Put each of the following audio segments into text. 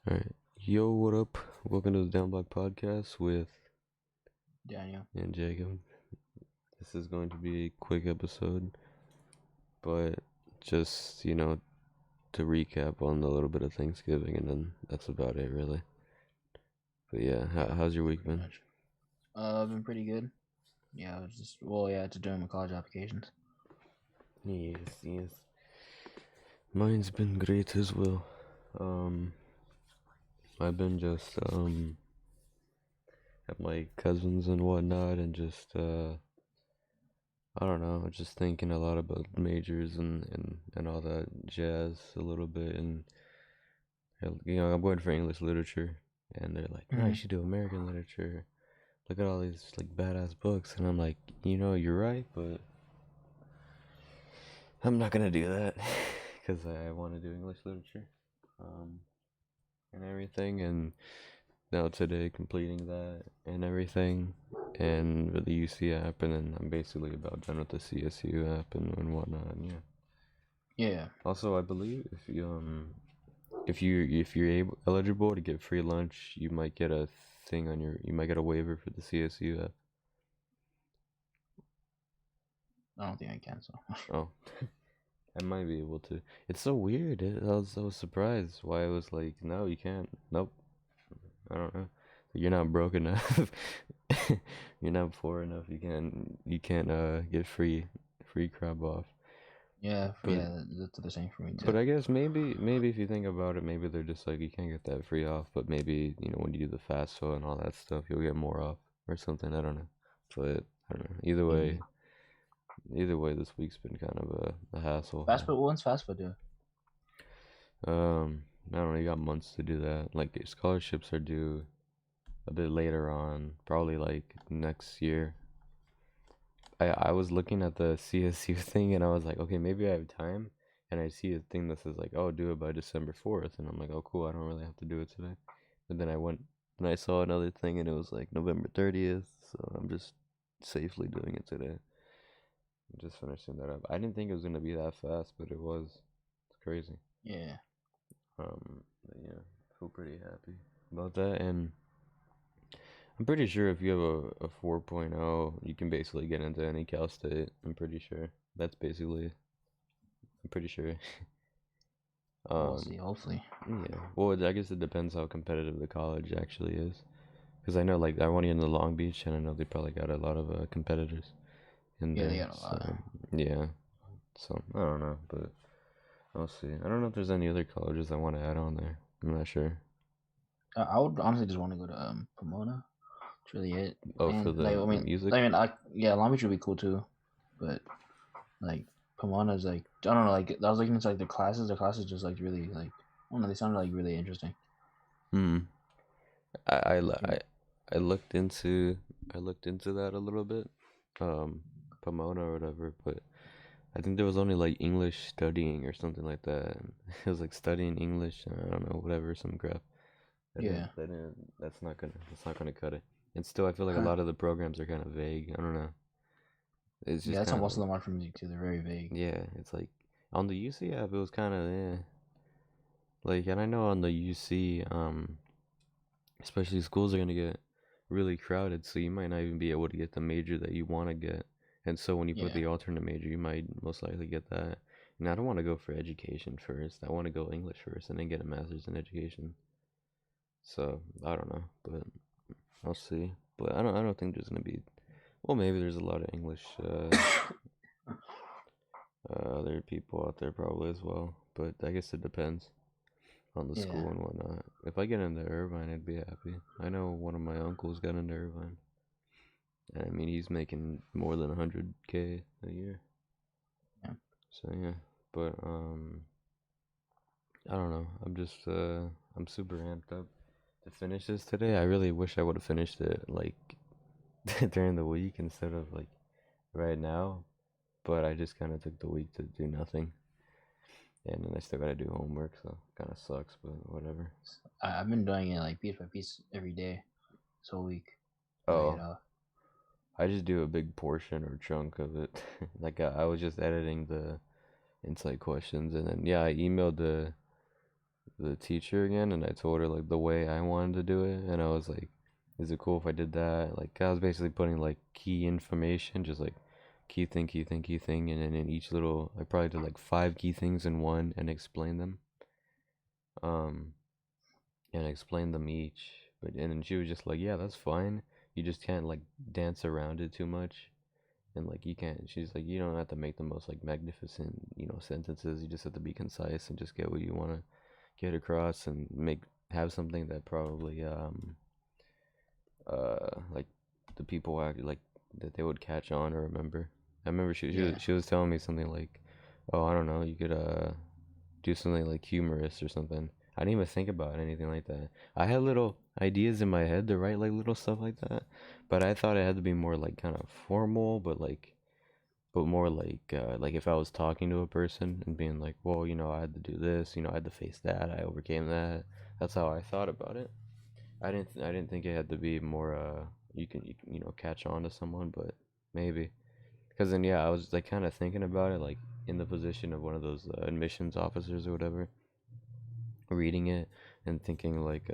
Alright. Yo, what up? Welcome to the DownBlock Podcast with Daniel and Jacob. This is going to be a quick episode, but just, to recap on a little bit of Thanksgiving, and then that's about it, really. But yeah, how's your week been? Been pretty good. Yeah, to doing my college applications. Yes. Mine's been great as well. I've been just, at my cousins and whatnot, and just, I don't know, just thinking a lot about majors and all that jazz a little bit. And, I'm going for English literature, and they're like, no, you should do American literature. Look at all these, like, badass books. And I'm like, you're right, but I'm not going to do that because I want to do English literature and everything. And now today, completing that and everything, and with the UC app, and then I'm basically about done with the CSU app and whatnot. And Yeah. Also, I believe if you're eligible to get free lunch, you might get a thing on you might get a waiver for the CSU app. I don't think I can. So. Oh, I might be able to. It's so weird. I was surprised why it was like, no, you can't. Nope. I don't know. You're not broke enough. You're not poor enough. You can't get free crab off. Yeah, that's the same for me too. But I guess maybe if you think about it, maybe they're just like, you can't get that free off, but maybe, when you do the FAFSA and all that stuff, you'll get more off or something. I don't know. But I don't know. Either way, this week's been kind of a hassle. When's FAFSA due? I don't know. You got months to do that. Like, scholarships are due a bit later on, probably like next year. I was looking at the CSU thing, and I was like, okay, maybe I have time. And I see a thing that says like, oh, do it by December 4th, and I'm like, oh, cool, I don't really have to do it today. And then I went and I saw another thing, and it was like November 30th, so I'm just safely doing it today. I'm just finishing that up. I didn't think it was gonna be that fast, but it was. It's crazy. Yeah. Yeah, I feel pretty happy about that, and I'm pretty sure if you have a 4.0, you can basically get into any Cal State. I'm pretty sure. That's basically. I'm pretty sure. We'll see. Hopefully. Yeah. Well, I guess it depends how competitive the college actually is. Because I know, like, I went in the Long Beach, and I know they probably got a lot of competitors in there. They got a lot. Yeah. So, I don't know, but I'll see. I don't know if there's any other colleges I want to add on there. I'm not sure. I would honestly just want to go to Pomona. That's really it. Oh, for the music? Long Beach would be cool too, but like Pomona's like, I don't know, like I was looking into like the classes just like really like, I don't know, they sounded like really interesting. I looked into that a little bit, Pomona or whatever, but I think there was only like English studying or something like that. It was like studying English, I don't know, whatever, some crap. That's not gonna cut it. And still, I feel like a lot of the programs are kind of vague. I don't know. It's just that's how most of them are for music too. They're very vague. Yeah, it's like on the UC app, it was kind of like, and I know on the UC, especially schools are gonna get really crowded, so you might not even be able to get the major that you want to get. And so when you put the alternate major, you might most likely get that. And I don't want to go for education first. I want to go English first and then get a master's in education. So I don't know, but I'll see. But I don't think there's gonna be. Well, maybe there's a lot of English other people out there probably as well. But I guess it depends on the school and whatnot. If I get into Irvine, I'd be happy. I know one of my uncles got into Irvine. And I mean, he's making more than 100K a year. Yeah. So yeah, but I don't know. I'm just I'm super amped up to finish this today. I really wish I would have finished it like during the week instead of like right now, but I just kind of took the week to do nothing, and then I still gotta do homework, so kind of sucks, but whatever. I've been doing it like piece by piece every day, this whole week. Oh, I just do a big portion or chunk of it. Like I was just editing the insight questions, and then I emailed the teacher again, and I told her like the way I wanted to do it, and I was like, "Is it cool if I did that?" Like I was basically putting like key information, just like key thing, key thing, key thing, and then in each little, I probably did like five key things in one and explain them, um, and explain them each. But and then she was just like, "Yeah, that's fine. You just can't like dance around it too much." And like you can't, she's like, you don't have to make the most like magnificent, sentences. You just have to be concise and just get what you want to get across and have something that probably like the people act like that they would catch on or remember. I remember Yeah. she was telling me something like, oh, I don't know, you could do something like humorous or something. I didn't even think about anything like that. I had little ideas in my head to write like little stuff like that, but I thought it had to be more like kind of formal, but more like if I was talking to a person and being like, well, I had to do this, I had to face that, I overcame that. That's how I thought about it. I didn't think it had to be more you can catch on to someone, but maybe because then yeah, I was like kind of thinking about it like in the position of one of those admissions officers or whatever, reading it and thinking like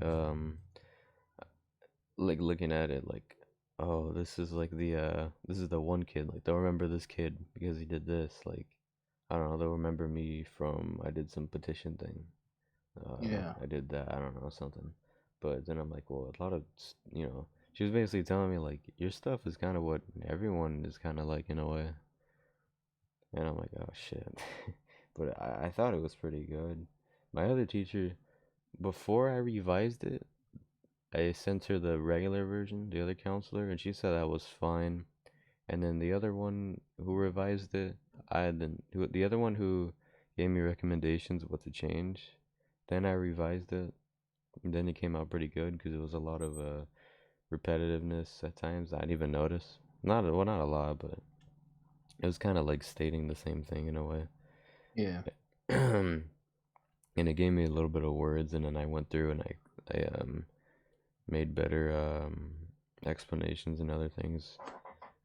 looking at it like, oh, this is like this is the one kid, like they'll remember this kid because he did this, like I don't know, they'll remember me from I did some petition thing, Yeah. I did that, I don't know, something. But then I'm like, well, a lot of she was basically telling me like your stuff is kind of what everyone is kind of like in a way, and I'm like, oh shit. But I thought it was pretty good. My other teacher, before I revised it, I sent her the regular version, the other counselor, and she said that was fine. And then the other one who revised it, the other one who gave me recommendations of what to change, then I revised it, and then it came out pretty good because it was a lot of repetitiveness at times. I didn't even notice. Not a lot, but it was kind of like stating the same thing in a way. Yeah. And it gave me a little bit of words, and then I went through and I made better explanations and other things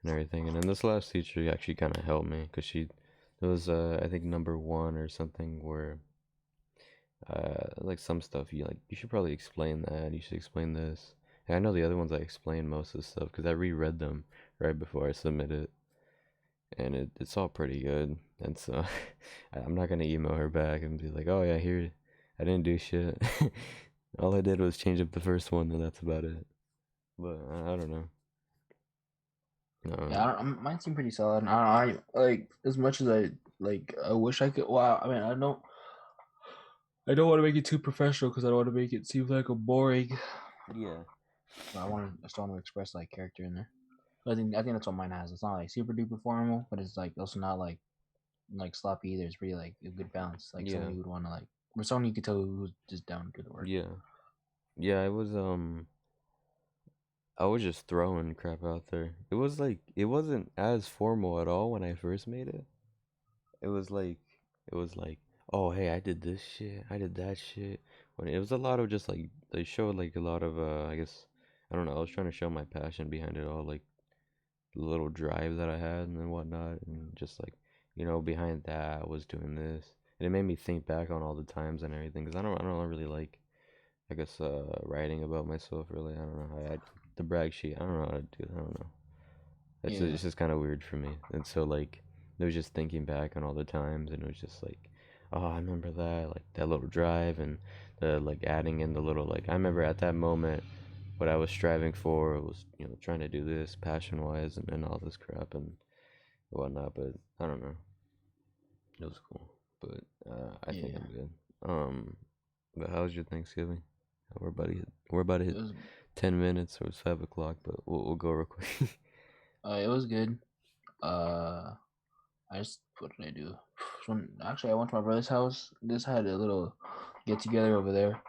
and everything. And then this last teacher actually kind of helped me because there was I think number one or something where like some stuff you should probably explain that. You should explain this. And I know the other ones I explained most of the stuff because I reread them right before I submit it, and it's all pretty good. And so I'm not gonna email her back and be like, oh yeah, here I didn't do shit. All I did was change up the first one, and that's about it. But I don't know. Yeah, mine seem pretty solid. I like as much as I like. I wish I could. Well, I mean, I don't want to make it too professional because I don't want to make it seem like I'm boring. Yeah. But I still want to express like character in there. But I think that's what mine has. It's not like super duper formal, but it's like also not like sloppy either. It's really like a good balance. Like Yeah. someone you would want to like, or someone you could tell who's just down to do the work. Yeah. Yeah, I was just throwing crap out there. It was like it wasn't as formal at all when I first made it. It was like it was like, oh hey, I did this shit, I did that shit. When it was a lot of just like they showed like a lot of I guess I don't know, I was trying to show my passion behind it all, like the little drive that I had and whatnot, and just like behind that I was doing this, and it made me think back on all the times and everything because I don't really like I guess writing about myself really. I don't know. The brag sheet. I don't know how to do. I don't know. Yeah, It's just kind of weird for me. And so like it was just thinking back on all the times, and it was just like, oh, I remember that like that little drive and the like adding in the little like I remember at that moment what I was striving for was trying to do this passion wise and all this crap and whatnot. But I don't know. It was cool. But I think yeah. I'm good. But how was your Thanksgiving? We're about to hit It was 10 minutes, so it's 5 o'clock, but we'll go real quick. it was good. I just what did I do? Actually, I went to my brother's house. Just had a little get together over there.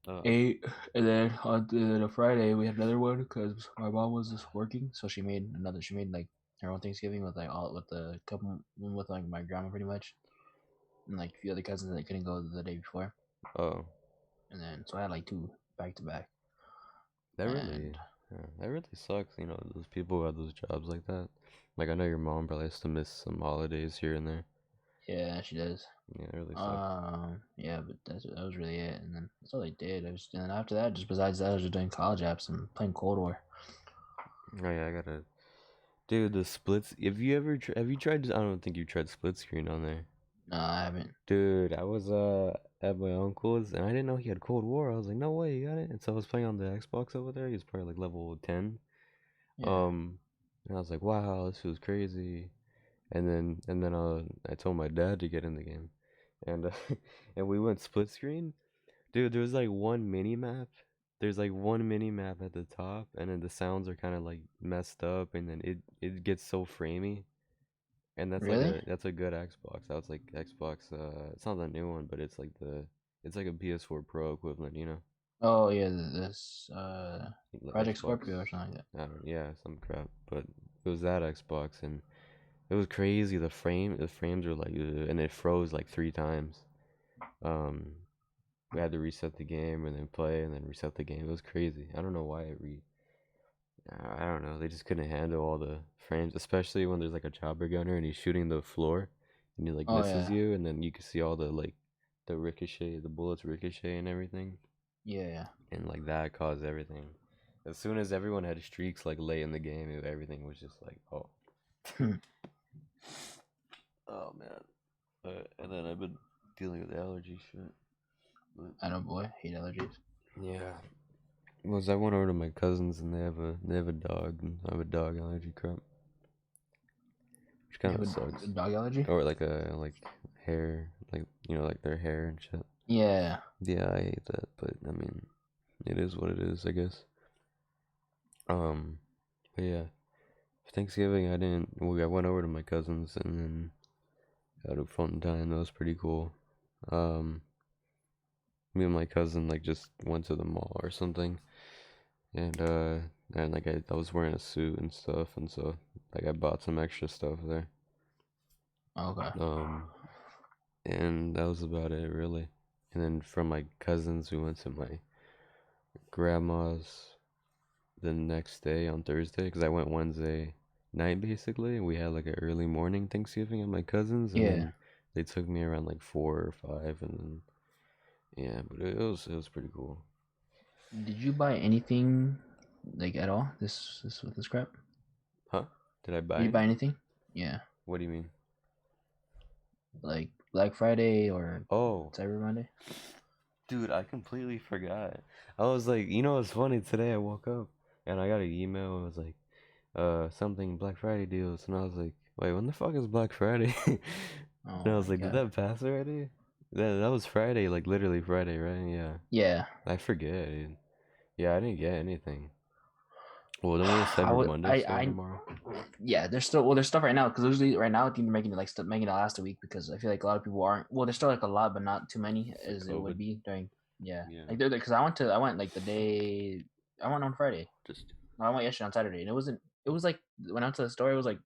Oh, Ate, and then on the Friday we had another one because my mom was just working, so she made another. She made like her own Thanksgiving with like all with the couple with like my grandma pretty much, and like a few other cousins that couldn't go the day before, oh, and then so I had like two back to back, that really, and yeah, that really sucks. Those people who have those jobs like that. Like I know your mom probably has to miss some holidays here and there. Yeah, she does. Yeah, it really sucks. Yeah, but that was really it, and then that's all I did. And then after that, just besides that, I was just doing college apps and playing Cold War. Oh yeah, I gotta. Dude, the splits. Have you tried? I don't think you tried split screen on there. No, I haven't. Dude, I was at my uncle's and I didn't know he had Cold War. I was like, no way, you got it. And so I was playing on the Xbox over there. He was probably like level 10. Yeah. And I was like, wow, this was crazy. And then I told my dad to get in the game, and and we went split screen. Dude, there was like one mini map. There's like one mini map at the top, and then the sounds are kind of like messed up, and then it gets so framey. And Really? that's a good Xbox. That was like Xbox. It's not the new one, but it's like a PS4 Pro equivalent, you know? Oh yeah, this The Project Xbox. Scorpio or something like that. I don't. Yeah, some crap. But it was that Xbox, and it was crazy. The frames were like, and it froze like 3 times. Um, we had to reset the game and then play and then reset the game. It was crazy. I don't know why I don't know. They just couldn't handle all the frames, especially when there's like a chopper gunner and he's shooting the floor and he like Oh misses yeah, you, and then you can see all the like the ricochet, the bullets ricochet and everything, yeah. and like that caused everything. As soon as everyone had streaks like late in the game, everything was just like, oh, oh man. And then I've been dealing with allergy shit. But, I know, boy. Hate allergies. yeah. I went over to my cousins and they have a dog, and I have a dog allergy crap, which You kind have of sucks. a dog allergy? Or like hair, like like their hair and shit. Yeah. Yeah, I hate that, but I mean, it is what it is, I guess. But yeah, for Thanksgiving I didn't. I went over to my cousins and then had a fun time. That was pretty cool. Um, Me and my cousin like just went to the mall or something, and like I was wearing a suit and stuff, and so like I bought some extra stuff there. Okay. And that was about it really. And then from my cousins, we went to my grandma's the next day on Thursday because I went Wednesday night basically. We had like an early morning Thanksgiving at my cousin's, and Yeah. then they took me around like 4 or 5, and then yeah, but it was pretty cool. Did you buy anything like at all? This with this crap? Huh? Did I buy Did you buy any? anything? Yeah. What do you mean? Like Black Friday or Oh, Cyber Monday? dude, I completely forgot. I was like, you know, it's funny. Today I woke up and I got an email. It was like, something Black Friday deals, and I was like, wait, when the fuck is Black Friday? And Oh I was my like, did god. that pass already? That was Friday, like literally Friday, right? Yeah. Yeah. I forget, dude. Yeah, I didn't get anything. Well, then we have I Cyber would Monday still tomorrow. yeah, there's still there's stuff right now because usually right now I think they're making it like making it last a week because I feel like a lot of people aren't there's still like a lot but not too many For as it would COVID. be during Yeah. like they're because I went like the day I went on Friday. Just No, I went yesterday on Saturday and it was like when I went to the store it was like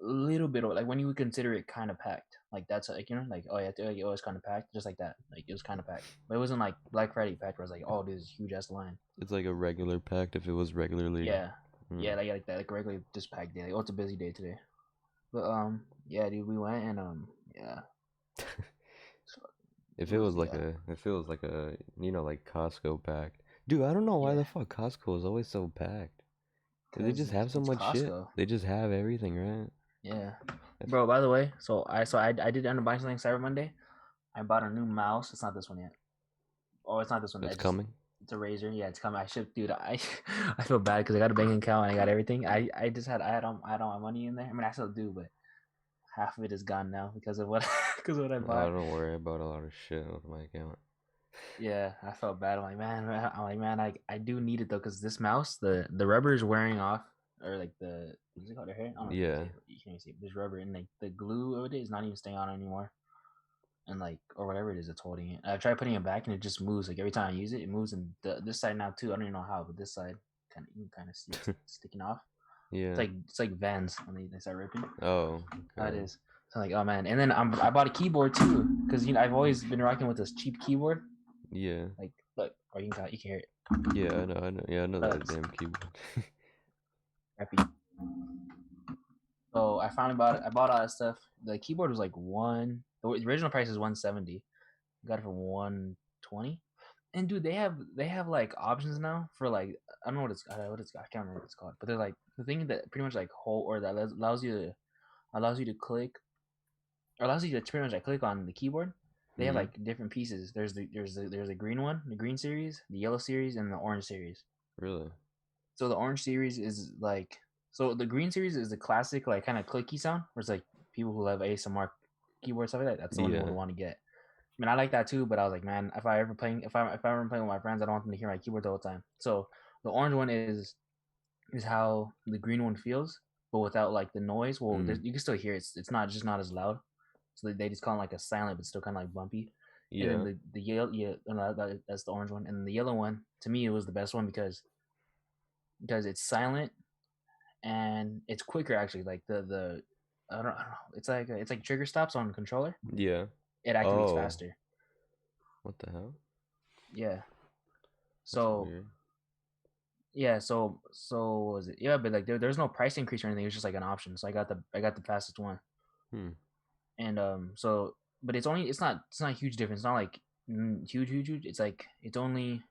a little bit like when you would consider it kind of packed like that's like like oh yeah like, oh it's kind of packed just like that like it was kind of packed but it wasn't like Black Friday packed where I was like oh there's a huge ass line. it's like a regular pact if it was regularly. Yeah. Mm. Yeah, like that, like a regular just packed day. Like, oh, it's a busy day today. But yeah, dude, we went and yeah, If it it was was like yeah. a, if it was like a, like Costco packed. Dude, I don't know why Yeah, the fuck Costco is always so packed. They cause just have so it's much shit. Costco. They just have everything, right? Yeah, That's, bro. By the way, I did end up buying something Cyber Monday. I bought a new mouse. It's not this one yet. Oh, it's not this one. that's coming. It's a Razer. Yeah, it's coming. I should, dude. I I feel bad because I got a bank account and I got everything. I had all my money in there. I mean, I still do, but half of it is gone now because of what because of what I Oh, bought. don't worry about a lot of shit with my account. Yeah, I felt bad. I'm like, man, I do need it though, because this mouse, the rubber is wearing off, or like the what's it called, the hair? I don't know if you can Yeah, see it. You can't even see it. There's rubber, and like the glue of it is not even staying on anymore, and like or whatever it is, it's holding it. I tried putting it back, and it just moves. Like every time I use it, it moves, and this side now too. I don't even know how, but this side kind of you can kind of see it sticking off. yeah. It's like Vans when they start ripping. Oh, How it okay. is. So I'm like, oh man, and then I bought a keyboard too, because I've always been rocking with this cheap keyboard. Yeah, Like, look, or you can hear it. yeah. I know. Yeah, I know that damn keyboard. Crappy. So I finally bought it. I bought all that stuff. The keyboard was like the original price is 170. Got it for 120. And dude, they have like options now for like I don't know what it's I can't remember what it's called, but they're like the thing that pretty much like hold or that allows you to click or allows you to pretty much like click on the keyboard. They have Mm-hmm. like different pieces. There's a green one, the green series, the yellow series, and the orange series. Really? So the orange series is like so the green series is the classic like kind of clicky sound, where it's like people who have ASMR keyboard stuff like that. That's the one you would Yeah. want to get. I mean, I like that too, but I was like, man, if I ever playing with my friends, I don't want them to hear my keyboard the whole time. So the orange one is how the green one feels, but without like the noise. Well, Mm. you can still hear it. It's not just not as loud. So they just call it like a silent, but still kind of like bumpy. And then Yeah. the yellow, yeah, no, that's the orange one. And the yellow one, to me, it was the best one because it's silent and it's quicker actually. Like the I don't know. It's like trigger stops on controller. Yeah. It activates Oh, faster. what the hell? Yeah. That's So weird. yeah, so what was it? Yeah, but like there's no price increase or anything. It was just like an option. So I got the fastest one. Hmm. And so but it's not a huge difference. It's not like huge. It's like it's only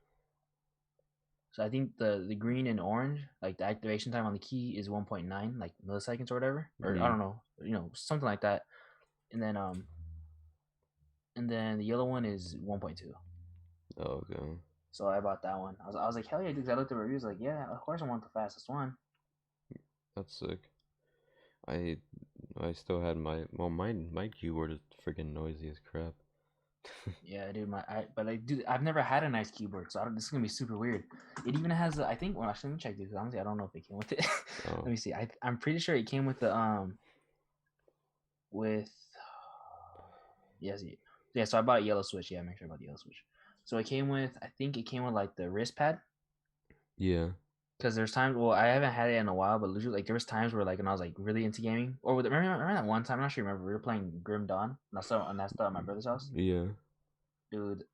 so I think the green and orange, like the activation time on the key is 1.9 like milliseconds or whatever. Or I Mm. don't know, something like that. And then the yellow one is 1.2. Oh, okay. So I bought that one. I was like, hell yeah, dude. 'Cause I looked at the reviews, like, yeah, of course I want the fastest one. That's sick. I I still had my keyboard is freaking noisy as crap. Yeah, dude. But like, dude, I've never had a nice keyboard, so this is gonna be super weird. It even has, I think. Well, actually, let me check this. Honestly, I don't know if it came with it. Let Oh. me see. I'm pretty sure it came with the with yes, yeah. So I bought a yellow switch. Yeah, make sure I bought the yellow switch. So it came with, I think it came with like the wrist pad. Yeah. Because there's times, well, I haven't had it in a while, but literally, like, there was times where, like, when I was, like, really into gaming, or remember that one time, I'm not sure you remember, we were playing Grim Dawn, and I still at my brother's house. Yeah. Dude,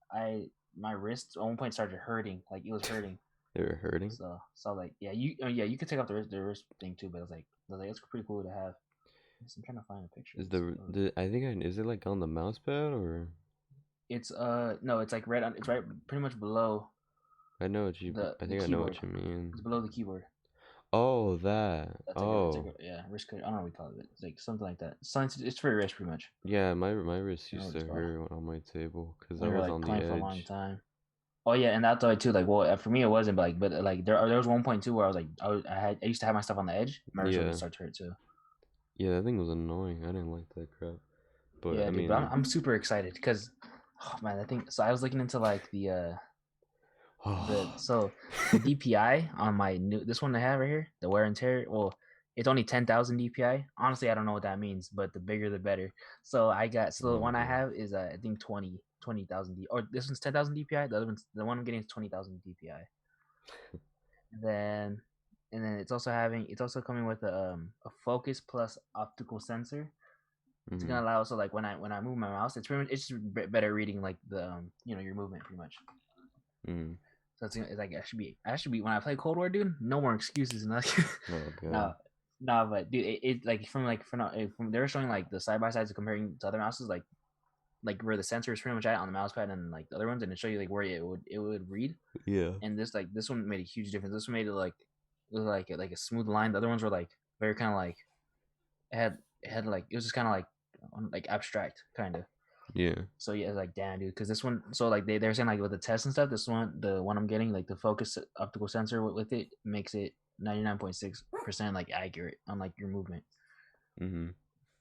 my wrist at one point started hurting, like, it was hurting. They were hurting. So like, you could take off the wrist thing too, but I was like, it's pretty cool to have. I'm trying to find a picture. Is the I think is it like on the mouse pad or It's no, it's like it's right pretty much below I know what you the I the think I know keyboard. what you mean. It's below the keyboard. Oh, that. It's like a Oh. yeah, wrist cut. I don't know what we call it. It's like something like that. It's for your wrist pretty much. Yeah, my wrist I don't know used what it's to called. hurt on my table because I When you're was like on the playing for a long edge. time. Oh yeah, and that's why too. Like, well, for me it wasn't, but like there was 1.2 where I was like, I used to have my stuff on the edge. My wrist would Yeah. start to hurt too. Yeah, that thing was annoying. I didn't like that crap. But Yeah, I dude. But I'm, mean, I'm super excited because, oh man, I think so. I was looking into like oh. the DPI on my new this one I have right here, the wear and tear. Well, it's only 10,000 DPI. Honestly, I don't know what that means, but the bigger the better. So the Oh one I god. have is I think 20,000 D, or this one's 10,000 DPI. The one I'm getting is 20,000 DPI. And then it's also coming with a focus plus optical sensor. It's Mhm. gonna allow, so like when I move my mouse, it's just better reading like the your movement pretty much. Mhm. So it's like I should be when I play Cold War, dude. No more excuses, nothing. Oh god. no, no, but dude, it like from they were showing like the side by sides comparing to other mouses, like where the sensor is pretty much at on the mouse pad and like the other ones, and it show you like where it would read. Yeah. And this one made a huge difference. This one made it like it was like a smooth line. The other ones were like very kind of like it had like it was just kind of like abstract kind of. Yeah. So yeah, like damn, dude, because this one, so like they're saying like with the test and stuff, the one I'm getting, like the focus optical sensor with it makes it 99.6% like accurate on like your movement. Mhm.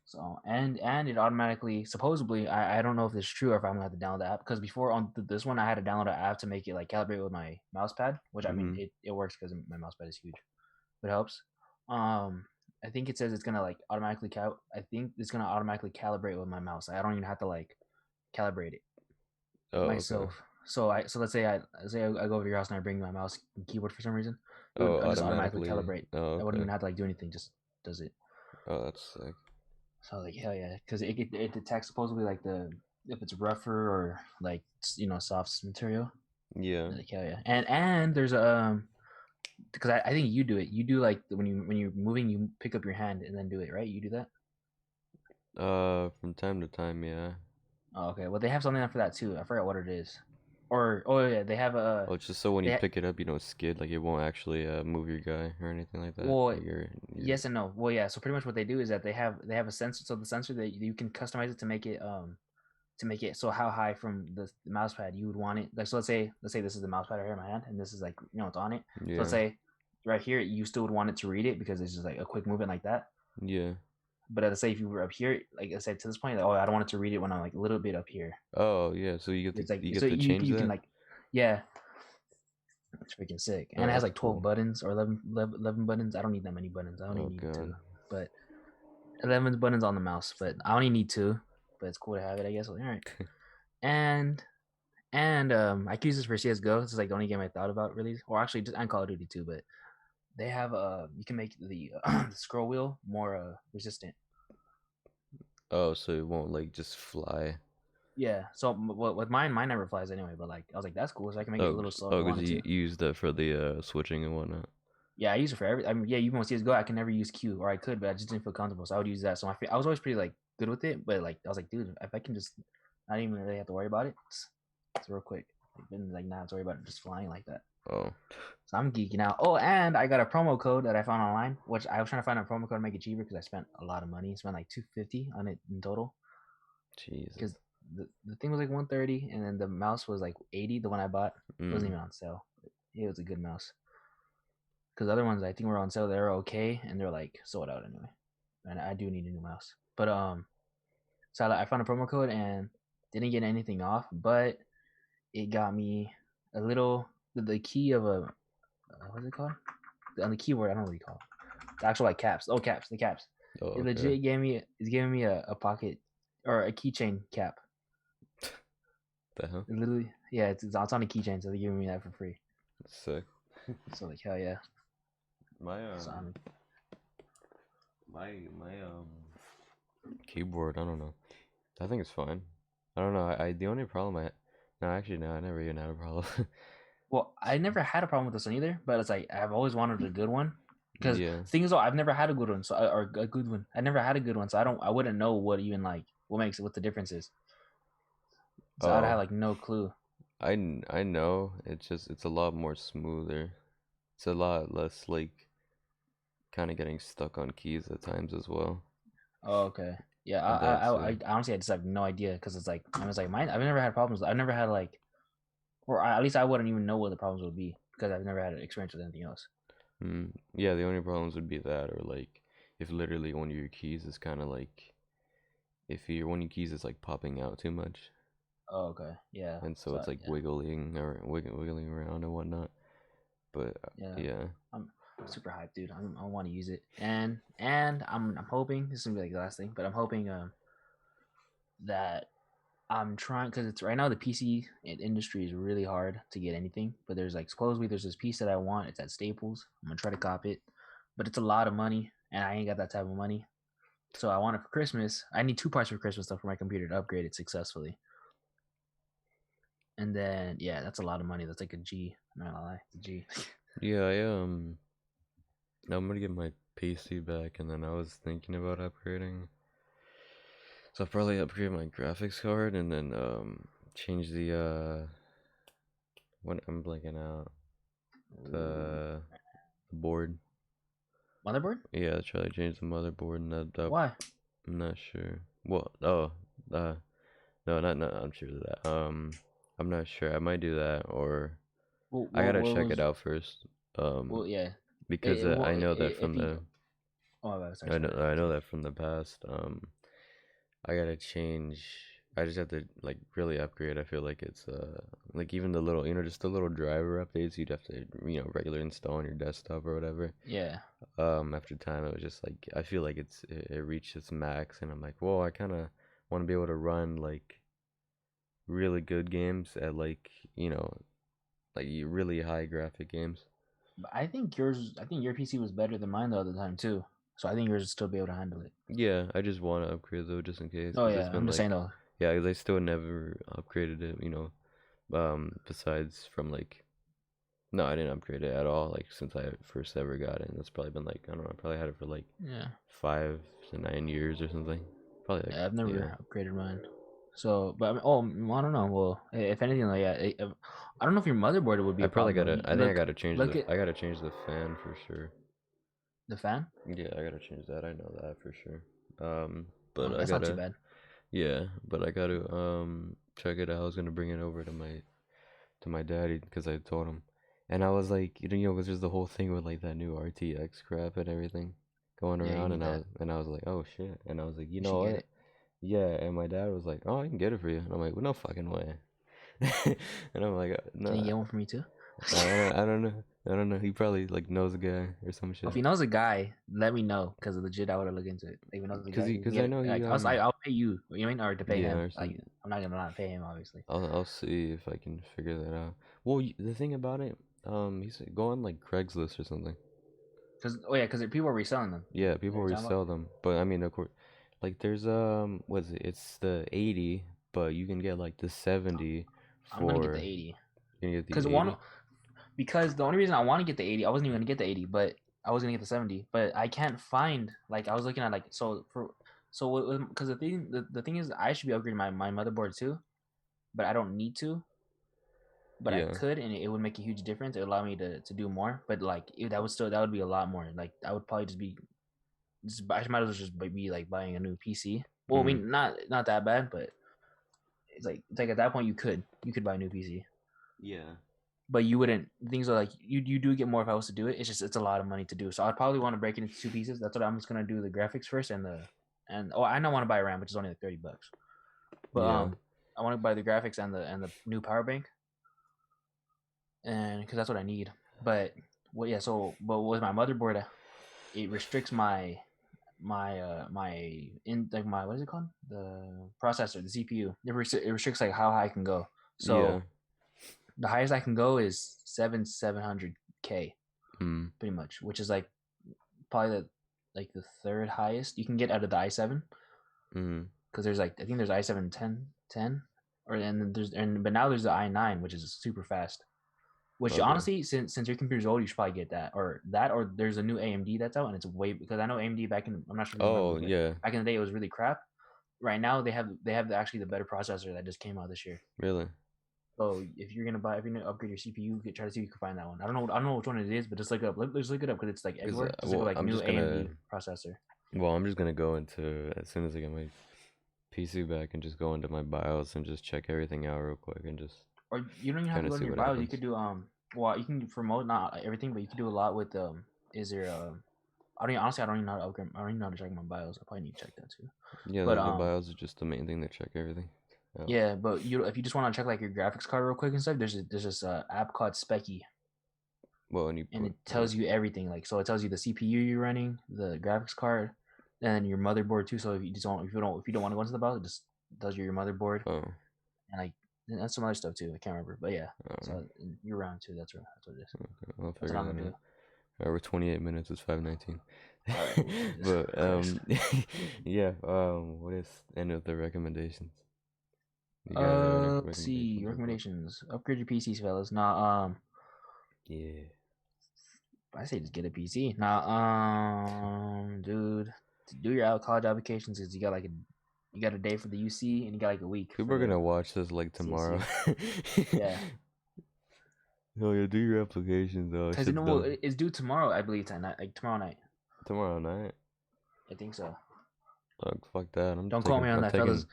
So and it automatically, supposedly, I don't know if it's true or if I'm gonna have to download the app, because before on this one I had to download an app to make it like calibrate with my mouse pad, which I mean Mhm. it works because my mouse pad is huge. It helps. Um, I think it says it's gonna like automatically I think it's gonna automatically calibrate with my mouse. I don't even have to like calibrate it Oh, okay. myself. So let's say I go over to your house and I bring my mouse and keyboard for some reason. It Oh, would just automatically automatically. calibrate. Oh, I wouldn't okay. even have to like do anything. Just does it. Oh, that's sick. So I was like, hell yeah, because it detects supposedly like the if it's rougher or like soft material. Yeah. Like hell yeah, and there's a because I think you do it. You do like when you're moving, you pick up your hand and then do it, right? You do that. From time to time, yeah. Oh, okay. Well, they have something for that too. I forgot what it is. Or oh yeah, they have a Oh, it's just so when you they pick it up, you don't skid, like it won't actually move your guy or anything like that. well Like your yes and no. Well yeah. So pretty much what they do is that they have a sensor. So the sensor that you can customize it to make it so how high from the mouse pad you would want it. Like so let's say this is the mouse pad right here in my hand and this is like it's on it. So let's yeah say right here you still would want it to read it because it's just like a quick movement like that. yeah. But let's say if you were up here, like I said to this point, like, oh I don't want it to read it when I'm like a little bit up here. Oh yeah, so It's like you so get to change you can that. like yeah. It's freaking sick. And Oh, it has that's like 12 cool. buttons or 11 buttons. I don't need that many buttons. I only Oh need two. god. But 11 buttons on the mouse. But I only need two. But it's cool to have it, I guess. All right. And I could use this for CS:GO. This is like the only game I thought about really. Or actually just and Call of Duty too, but they have you can make the the scroll wheel more resistant. Oh, so it won't like just fly. Yeah. So with mine never flies anyway, but like I was like that's cool. So I can make it a little slower if I Because wanted to. you use that for the switching and whatnot. Yeah, I use it for every. I mean, yeah, even when CS:GO, I can never use Q, or I could, but I just didn't feel comfortable, so I would use that. So I was always pretty like good with it, but like I was like, dude, if I can just not even really have to worry about it, it's real quick. Like, then like not have to worry about it just flying like that. Oh, So I'm geeking out. Oh, and I got a promo code that I found online, which I was trying to find a promo code to make it cheaper because I spent a lot of money. I spent like $250 on it in total. Jesus. Because the thing was like 130, and then the mouse was like 80. The one I bought wasn't even on sale. It was a good mouse. Because other ones I think were on sale. They're okay, and they're like sold out anyway. And I do need a new mouse. But so I found a promo code and didn't get anything off, but it got me a little the key of a what's it called? On the keyboard, I don't know what you call it. The actual like caps. Oh, caps. The caps. Oh, It okay. legit giving me a pocket or a keychain cap. The hell? It literally, yeah, it's on a keychain, so they're giving me that for free. That's sick. So like hell yeah. My So my keyboard, I don't know. I think it's fine. I don't know. I the only problem no, actually no, I never even had a problem. well, I never had a problem with this one either, but it's like I've always wanted a good one. Because Yeah. thing is, I've never had a good one, so or a good one. I never had a good one, so I wouldn't know what even like what the difference is. So I'd have like no clue. I know. It's a lot more smoother. It's a lot less like kind of getting stuck on keys at times as well. Oh, okay. Yeah, I honestly I just have no idea because it's like I was like mine. I've never had problems. I've never had like, or at least I wouldn't even know what the problems would be because I've never had an experience with anything else. Yeah, the only problems would be that, or like if literally one of your keys is kind of like if one of your keys is like popping out too much. Oh, okay. Yeah. And so it's like wiggling or wiggling around and whatnot. But yeah. I'm super hyped, dude. I want to use it, and I'm hoping this is gonna be like the last thing, but I'm hoping that I'm trying because it's right now the PC industry is really hard to get anything. But there's like supposedly there's this piece that I want. It's at Staples. I'm gonna try to cop it, but it's a lot of money, and I ain't got that type of money. So I want it for Christmas. I need 2 parts for Christmas stuff for my computer to upgrade it successfully. And then yeah, that's a lot of money. That's like a G. I'm not gonna lie, it's a G. Yeah, I'm gonna get my PC back, and then I was thinking about upgrading. So I'll probably upgrade my graphics card, and then change the what I'm blanking out the board. Motherboard? Yeah, try to change the motherboard and that. Why? I'm not sure. Well, no, not. I'm sure of that. I'm not sure. I might do that, or I gotta check it out first. Well, yeah. Because I know that from the. Oh, sorry, I know that from the past. I gotta change. I just have to like really upgrade. I feel like it's like even the little just the little driver updates you'd have to regular install on your desktop or whatever. Yeah. After time it was just like I feel like it reached its max, and I'm like, well, I kind of want to be able to run like really good games at like like really high graphic games. But I think your PC was better than mine the other time too. So I think yours would still be able to handle it. Yeah, I just want to upgrade though, just in case. Oh 'Cause yeah, it's been I'm just like saying though. yeah, 'cause I still never upgraded it. Besides from like No, I didn't upgrade it at all. Like since I first ever got it, and it's probably been like I don't know. I probably had it for like Yeah. 5 to 9 years or something. Probably like Yeah, I've never yeah. upgraded mine. So, but I mean, oh, I don't know. Well, if anything, like, yeah, I don't know if your motherboard would be I a probably problem though. gotta. I think I Look, gotta change look the. at I gotta change the fan for sure. the fan. Yeah, I gotta change that. I know that for sure. Oh, But I that's not too gotta. bad. Yeah, but I gotta check it out. I was gonna bring it over to my daddy because I told him, and I was like, because there's the whole thing with like that new RTX crap and everything going Yeah, you around, need that. and I was like, oh shit, and I was like, you You know should get what? it. Yeah, and my dad was like, oh, I can get it for you, and I'm like, well, no fucking way, and I'm like, Can you no, get one for me too? I don't know, I don't know. He probably like knows a guy or some Well, if shit, he knows a guy, let me know, cause legit, I would have looked into it. Like, if he knows the guy, you can cause I get it. know he Like, I'll pay you. You know what I mean, or to pay yeah, him. or Like, something. I'm not gonna not pay him, obviously. I'll see if I can figure that out. Well, the thing about it, he said go on like Craigslist or something. Cause oh yeah, cause people are reselling them. Yeah, You know people what you're talking about? resell them, but I mean, of course, like there's what is it? It's the 80, but you can get like the 70 I'm gonna get the for 80. you can get the Cause 80. because the only reason I want to get the 80, I wasn't even gonna get the 80, but I was gonna get the 70. But I can't find, like, I was looking at like, because the thing is, I should be upgrading my motherboard too, but I don't need to. But I Yeah. could, and it would make a huge difference. It would allow me to do more. But like that would be a lot more. Like I would probably I might as well just be like buying a new PC. Well, I Mm. mean, not that bad, but it's like at that point you could buy a new PC. Yeah. But you wouldn't. Things are like you do get more if I was to do it. It's just it's a lot of money to do. So I'd probably want to break it into two pieces. That's what I'm just gonna do: the graphics first and I don't want to buy RAM, which is only like $30. But Yeah. I want to buy the graphics and the new power bank, and because that's what I need. But well, yeah. So but with my motherboard, it restricts my what is it called, the processor, the CPU. It restricts like how high I can go. Yeah. So the highest I can go is 700K Mm. pretty much, which is like probably the third highest you can get out of the i7. Mm. Because there's like I think there's i7 10, or but now there's the i9, which is super fast. Which Okay. honestly, since your computer's old, you should probably get that, or there's a new AMD that's out, and it's way, because I know AMD back in, I'm not sure if you remember, Oh but yeah. back in the day it was really crap. Right now they have actually the better processor that just came out this year. Really? So if you're gonna upgrade your CPU, try to see if you can find that one. I don't know which one it is, but just look up. Just look it up because it's like Cause everywhere. Just look up well, like new AMD processor. I'm just gonna go into as soon as I get my PC back and just go into my BIOS and just check everything out real quick and just Or you don't even have kind to of go to see your what BIOS. You happens. could do well, you can promote not everything, but you can do a lot with is there I don't even know how to upgrade. I don't even know how to check my BIOS. I probably need to check that too. Yeah, But the BIOS is just the main thing to check everything out. yeah, but if you just want to check like your graphics card real quick and stuff, there's this app called Specky, Well, and you and put it tells you everything. Like, so it tells you the CPU you're running, the graphics card, and your motherboard too. So if you don't want to go into the BIOS, it just tells you your motherboard, oh, and like and that's some other stuff too. I can't remember, but yeah. I don't know. So you're around too. That's what it is. Okay, I'll That's figure what I'm that gonna out. do. Alright, we're 28 minutes. It's 5:19. All right, Jesus But Christ. yeah. What is end of the recommendations? You guys have any Let's see recommendations or what? recommendations. Upgrade your PCs, fellas. Nah, Yeah. I say just get a PC. Nah, dude, to do your college applications is you got a day for the UC and you got like a week People for are the gonna watch this like tomorrow. CSU. Yeah, Oh yeah, do your applications though. because Shit's done it's due tomorrow, I believe, tonight, like tomorrow night. tomorrow night. I think so. Fuck that. Don't quote me on that, fellas.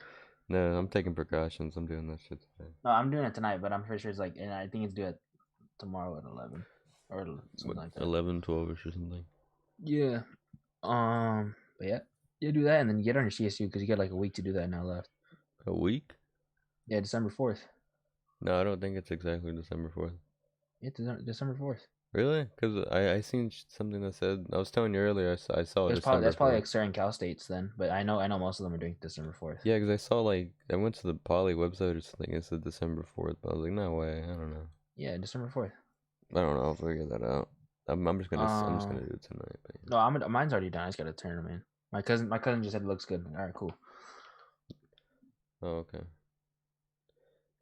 No, I'm taking precautions. I'm doing that shit today. No, I'm doing it tonight, but I'm pretty sure it's like, and I think it's due at tomorrow at 11 or What, something like that. 11, 12ish or something. Yeah. But yeah, you do that and then you get on your CSU because you got like a week to do that now left. A week? Yeah, December 4th. No, I don't think it's exactly December 4th. Yeah, December 4th. Really? Because I seen something that said, I was telling you earlier, I saw That's December probably 4th. like certain Cal states then, but I know most of them are doing December 4th. Yeah, because I saw like, I went to the Poly website or something, it said December 4th, but I was like, no way, I don't know. Yeah, December 4th. I don't know, I'll figure that out. I'm just gonna do it tonight. But yeah. No, mine's already done. I just gotta turn them in. My cousin just said it looks good. All right, cool. Oh, okay.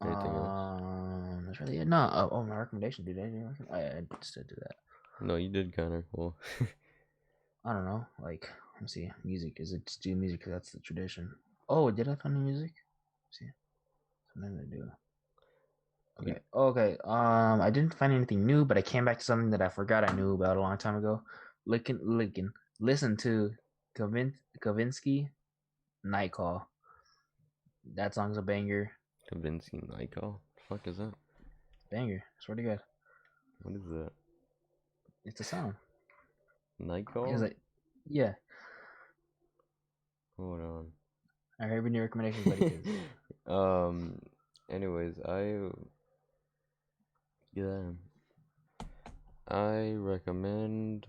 Anything else? that's really it. No, my recommendation, dude. I just did do that. No, you did kind of cool. I don't know. Like, let's see. Music. Is it just do music? Because that's the tradition. Oh, did I find new music? Let's see. Sometimes I do. Okay. Okay. I didn't find anything new, but I came back to something that I forgot I knew about a long time ago. Listen to Kavinsky Night Call. That song's a banger. Convincing Nico. The fuck is that? Banger. Swear to God. What is that? It's a song. Nico? It's like, yeah. Hold on. I heard any recommendations, buddy. Anyways, I recommend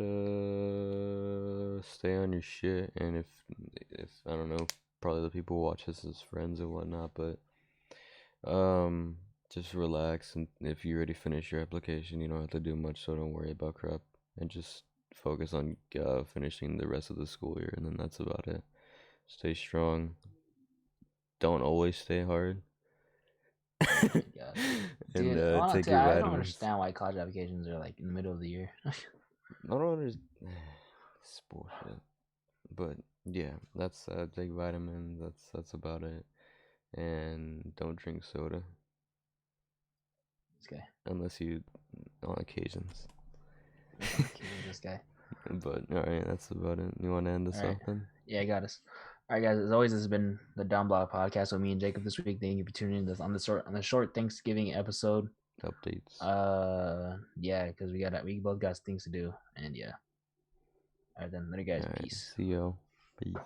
stay on your shit, and if I don't know, probably the people who watch this as friends and whatnot, but just relax, and if you already finished your application, you don't have to do much, so don't worry about crap, and just focus on finishing the rest of the school year, and then that's about it. Stay strong. Don't always stay hard. Yeah. And Dude, take honestly, your I don't vitamins. understand why college applications are like in the middle of the year. I don't understand. It's bullshit. But yeah, that's take vitamins. That's about it. And don't drink soda This guy. unless you on occasions. This guy. But all right, that's about it. You want to end this All right. off then? Yeah, I got us. All right, guys. As always, this has been the DownBlock Podcast with me and Jacob this week. Thank you for tuning in this on the short Thanksgiving episode. Updates. Yeah, because we both got things to do, and yeah. All right, then later, guys. All right, Peace. see y'all. Peace.